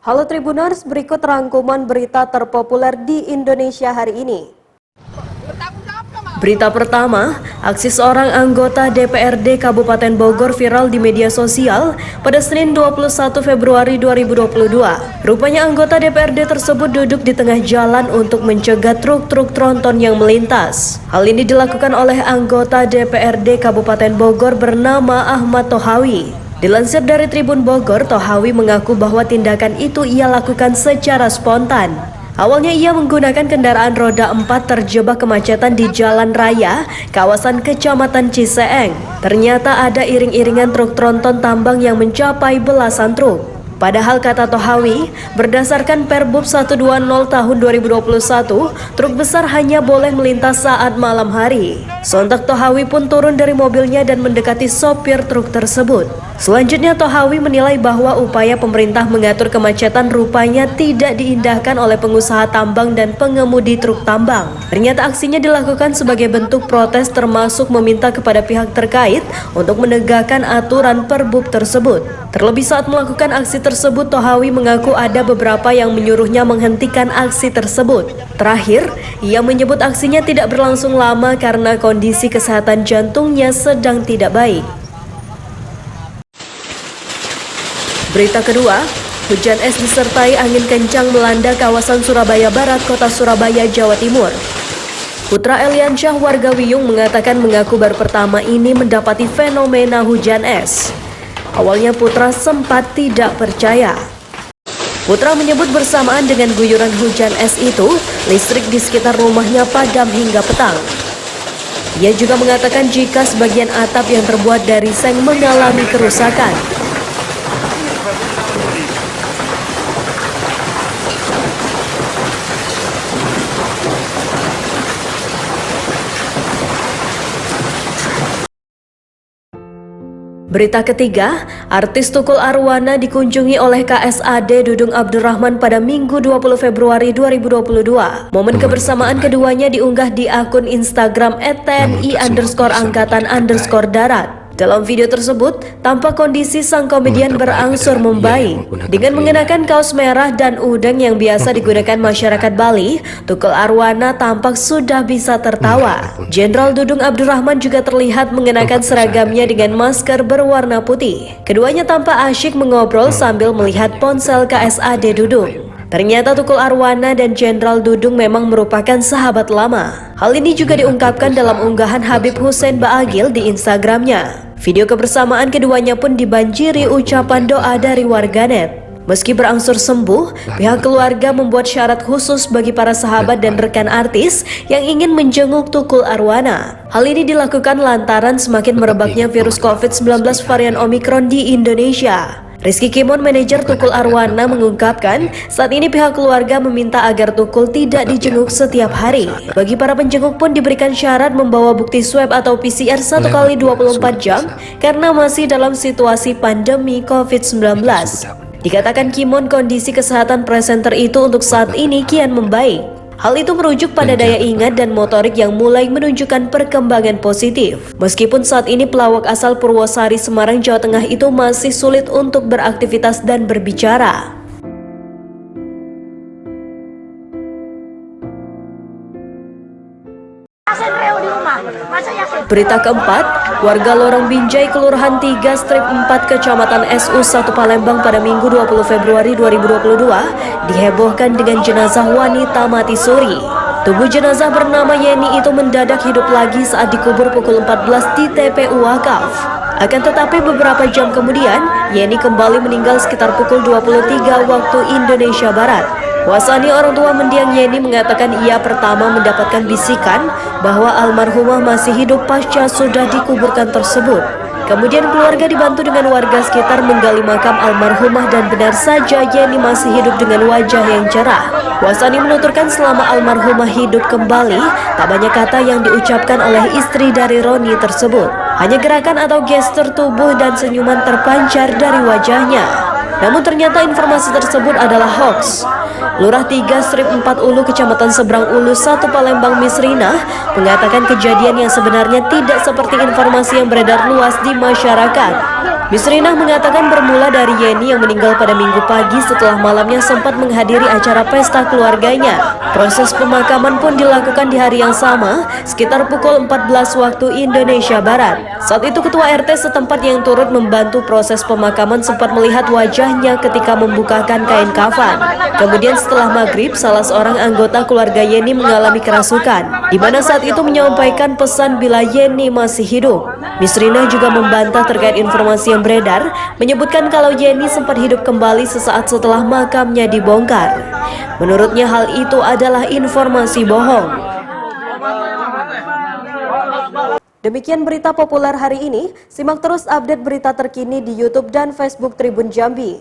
Halo Tribuners, berikut rangkuman berita terpopuler di Indonesia hari ini. Berita pertama, aksi seorang anggota DPRD Kabupaten Bogor viral di media sosial pada Senin 21 Februari 2022. Rupanya anggota DPRD tersebut duduk di tengah jalan untuk mencegah truk-truk tronton yang melintas. Hal ini dilakukan oleh anggota DPRD Kabupaten Bogor bernama Ahmad Tohawi. Dilansir dari Tribun Bogor, Tohawi mengaku bahwa tindakan itu ia lakukan secara spontan. Awalnya ia menggunakan kendaraan roda 4 terjebak kemacetan di jalan raya kawasan Kecamatan Ciseeng. Ternyata ada iring-iringan truk tronton tambang yang mencapai belasan truk. Padahal kata Tohawi, berdasarkan Perbub 120 tahun 2021, truk besar hanya boleh melintas saat malam hari. Sontak Tohawi pun turun dari mobilnya dan mendekati sopir truk tersebut. Selanjutnya Tohawi menilai bahwa upaya pemerintah mengatur kemacetan rupanya tidak diindahkan oleh pengusaha tambang dan pengemudi truk tambang. Ternyata aksinya dilakukan sebagai bentuk protes termasuk meminta kepada pihak terkait untuk menegakkan aturan Perbub tersebut. Terlebih saat melakukan aksi tersebut, Tohawi mengaku ada beberapa yang menyuruhnya menghentikan aksi tersebut. Terakhir, ia menyebut aksinya tidak berlangsung lama karena kondisi kesehatan jantungnya sedang tidak baik. Berita kedua, hujan es disertai angin kencang melanda kawasan Surabaya Barat, Kota Surabaya, Jawa Timur. Putra Eliansyah warga Wiyung mengatakan mengaku baru pertama ini mendapati fenomena hujan es. Awalnya Putra sempat tidak percaya. Putra menyebut bersamaan dengan guyuran hujan es itu, listrik di sekitar rumahnya padam hingga petang. Ia juga mengatakan jika sebagian atap yang terbuat dari seng mengalami kerusakan. Berita ketiga, artis Tukul Arwana dikunjungi oleh KSAD Dudung Abdurrahman pada Minggu 20 Februari 2022. Momen kebersamaan keduanya diunggah di akun Instagram @tni_angkatan_darat. Dalam video tersebut, tampak kondisi sang komedian berangsur membaik. Dengan mengenakan kaos merah dan udeng yang biasa digunakan masyarakat Bali, Tukul Arwana tampak sudah bisa tertawa. Jenderal Dudung Abdurrahman juga terlihat mengenakan seragamnya dengan masker berwarna putih. Keduanya tampak asyik mengobrol sambil melihat ponsel KSAD Dudung. Ternyata Tukul Arwana dan Jenderal Dudung memang merupakan sahabat lama. Hal ini juga diungkapkan dalam unggahan Habib Hussein Baagil di Instagramnya. Video kebersamaan keduanya pun dibanjiri ucapan doa dari warganet. Meski berangsur sembuh, pihak keluarga membuat syarat khusus bagi para sahabat dan rekan artis yang ingin menjenguk Tukul Arwana. Hal ini dilakukan lantaran semakin merebaknya virus COVID-19 varian Omikron di Indonesia. Rizky Kimon, manajer Tukul Arwana, mengungkapkan saat ini pihak keluarga meminta agar Tukul tidak dijenguk setiap hari. Bagi para penjenguk pun diberikan syarat membawa bukti swab atau PCR 1 kali 24 jam karena masih dalam situasi pandemi COVID-19. Dikatakan Kimon, kondisi kesehatan presenter itu untuk saat ini kian membaik. Hal itu merujuk pada daya ingat dan motorik yang mulai menunjukkan perkembangan positif. Meskipun saat ini pelawak asal Purwosari, Semarang, Jawa Tengah itu masih sulit untuk beraktivitas dan berbicara. Berita keempat, warga Lorong Binjai, Kelurahan 3, Strip 4, Kecamatan SU 1 Palembang pada Minggu 20 Februari 2022 dihebohkan dengan jenazah wanita mati suri. Tubuh jenazah bernama Yeni itu mendadak hidup lagi saat dikubur pukul 14 di TPU Wakaf. Akan tetapi beberapa jam kemudian, Yeni kembali meninggal sekitar pukul 23 waktu Indonesia Barat. Wasani, orang tua mendiang Yeni, mengatakan ia pertama mendapatkan bisikan bahwa almarhumah masih hidup pasca sudah dikuburkan tersebut. Kemudian keluarga dibantu dengan warga sekitar menggali makam almarhumah dan benar saja Yeni masih hidup dengan wajah yang cerah. Wasani menuturkan selama almarhumah hidup kembali, tak banyak kata yang diucapkan oleh istri dari Roni tersebut. Hanya gerakan atau gestur tubuh dan senyuman terpancar dari wajahnya. Namun ternyata informasi tersebut adalah hoax. Lurah 3 Strip 4 Ulu, Kecamatan Seberang Ulu 1 Palembang, Misrinah, mengatakan kejadian yang sebenarnya tidak seperti informasi yang beredar luas di masyarakat. Misrinah mengatakan bermula dari Yeni yang meninggal pada Minggu pagi setelah malamnya sempat menghadiri acara pesta keluarganya. Proses pemakaman pun dilakukan di hari yang sama, sekitar pukul 14 waktu Indonesia Barat. Saat itu Ketua RT setempat yang turut membantu proses pemakaman sempat melihat wajahnya ketika membukakan kain kafan. Kemudian setelah maghrib, salah seorang anggota keluarga Yeni mengalami kerasukan, di mana saat itu menyampaikan pesan bila Yeni masih hidup. Misrinah juga membantah terkait informasi yang beredar, menyebutkan kalau Yeni sempat hidup kembali sesaat setelah makamnya dibongkar. Menurutnya hal itu adalah informasi bohong. Demikian berita populer hari ini. Simak terus update berita terkini di YouTube dan Facebook Tribun Jambi.